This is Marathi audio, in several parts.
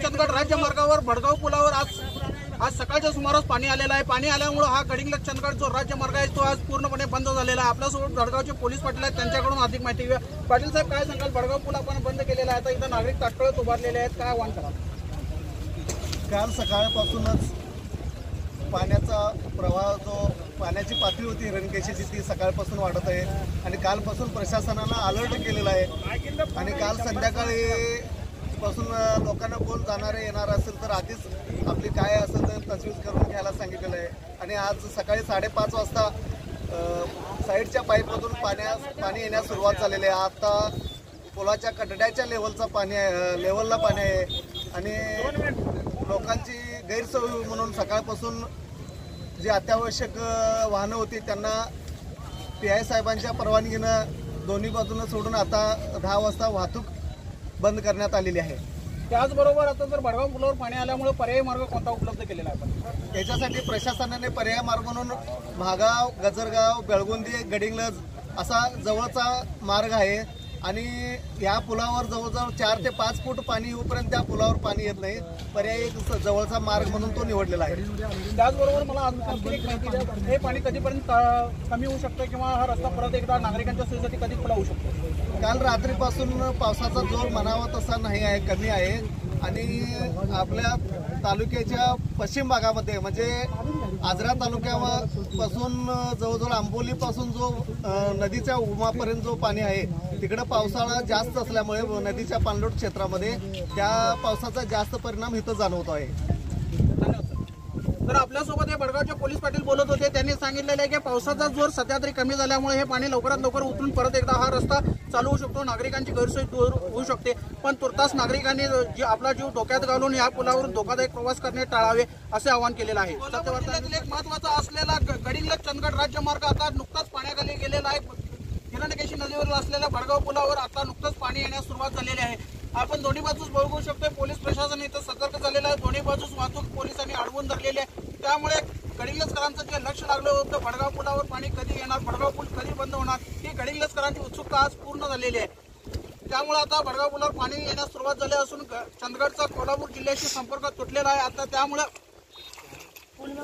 चंदगड राज्य मार्गावर भडगाव पुलावर आज सकाळच्या सुमारास पाणी आलेलं आहे। पाणी आल्यामुळे हा गडिंग्लज चंदगड जो राज्य मार्ग आहे तो आज पूर्णपणे बंद झालेला आहे। आपल्यासोबत भडगावचे पोलीस पाटील आहेत, त्यांच्याकडून अधिक माहिती घेऊया। पाटील साहेब, काय सांगाल? भडगाव पूल आपण बंद केलेला आहे, आता इथं नागरिक ताटकळत उभारलेले आहेत, काय आव्हान कराल? काल सकाळपासूनच पाण्याचा प्रवाह, जो पाण्याची पातळी होती हिरण्यकेशीची, ती सकाळपासून वाढत आहे आणि कालपासून प्रशासनानं अलर्ट केलेला आहे। आणि काल संध्याकाळी पासून लोकांना कोण जाणारे येणार असेल तर आधीच आपली काय असेल तर तजवीज करून घ्यायला सांगितलेलं आहे। आणि आज सकाळी 5:30 वाजता साईडच्या पाईपमधून पाणी येण्यास सुरुवात झालेली आहे। आता पुलाच्या कठड्याच्या लेवलला पाणी आहे आणि लोकांची गैरसोय म्हणून सकाळपासून जी अत्यावश्यक वाहनं होती त्यांना PI साहेबांच्या परवानगीनं दोन्ही बाजूनं सोडून आता 10 वाजता वाहतूक बंद करण्यात आलेली आहे। त्याचबरोबर आता जर भडगाव पुलावर पाणी आल्यामुळे पर्यायी मार्ग कोणता उपलब्ध केलेला आहे? त्याच्यासाठी प्रशासनाने पर्यायी मार्ग म्हणून महागाव, गजरगाव, बेळगुंदी, गडिंग्लज असा जवळचा मार्ग आहे आणि या पुलावर जवळजवळ 4 ते 5 फूट पाणी येऊपर्यंत त्या पुलावर पाणी येत नाही। पर्यायी जवळचा मार्ग म्हणून तो निवडलेला आहे। त्याचबरोबर मला आणखी एक माहिती द्या, हे पाणी कधीपर्यंत कमी होऊ शकतं किंवा हा रस्ता परत एकदा नागरिकांच्या सोयीसाठी कधी खुला होऊ शकतो? काल रात्रीपासून पावसाचा जोर म्हणावा तसा नाही आहे, कमी आहे आणि आपल्या तालुक्याच्या पश्चिम भागामध्ये म्हणजे आजरा तालुक्यापासून जवळजवळ आंबोलीपासून जो नदीच्या उमापर्यंत जो पाणी आहे तिकडे पावसाळा जास्त असल्यामुळे नदीच्या पाणलोट क्षेत्रामध्ये त्या पावसाचा जास्त परिणाम इथं जाणवतो आहे। तर आपल्यासोबत हे भडगावचे पोलीस पाटील बोलत होते, त्यांनी सांगितलेलं आहे की पावसाचा जोर सध्या तरी कमी झाल्यामुळे हे पाणी लवकरात लवकर उतरून परत एकदा हा रस्ता चालू होऊ शकतो, नागरिकांची गैरसोय दूर होऊ शकते। पण तुर्तास नागरिकांनी आपला जीव धोक्यात घालून या पुलावरून धोकादायक प्रवास करणे टाळावे असे आवाहन केलेलं आहे। जिल्ह्यातील एक महत्त्वाचा असलेला गडिंग्लज चंदगड राज्य मार्ग आता नुकताच पाण्याखाली गेलेला आहे। हिरण्यकेशी नदीवर असलेल्या भडगाव पुलावर आता नुकतंच पाणी येण्यास सुरुवात झालेली आहे। आपण दोन्ही बाजूस बघू शकतो, पोलीस प्रशासन इथं सतर्क झालेलं आहे, दोन्ही बाजूस वाहतूक पोलिसांनी अडवून धरलेली आहे। त्यामुळे गडिंग्लजकरांचं जे लक्ष लागलं होतं भडगाव पुलावर पाणी कधी येणार, भडगाव पूल कधी बंद होणार, ही गडिंग्लजकरांची उत्सुकता आज पूर्ण झालेली आहे। त्यामुळे आता भडगाव पुलावर पाणी येण्यास सुरुवात झाली असून चंदगडचा कोल्हापूर जिल्ह्याशी संपर्क तुटलेला आहे। आता त्यामुळे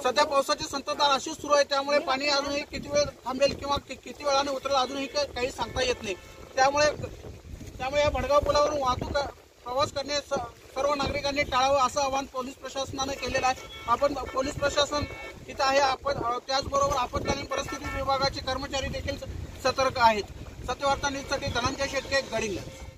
सध्या पावसाची संततधार अशीच सुरू आहे, त्यामुळे पाणी अजूनही किती वेळ थांबेल किंवा किती वेळाने उतरेल अजूनही काही सांगता येत नाही। त्यामुळे या भडगाव पुलावरून वाहतूक प्रवास करणे सर्व नागरिकांनी टाळावं असं आवाहन पोलीस प्रशासनाने केलेलं आहे। आपण पोलीस प्रशासन इथं आहे, आपण त्याचबरोबर आपत्कालीन परिस्थिती विभागाचे कर्मचारी देखील सतर्क आहेत। सत्यवार्ता न्यूजसाठी धनंजय शेटके, गडिंग्लज।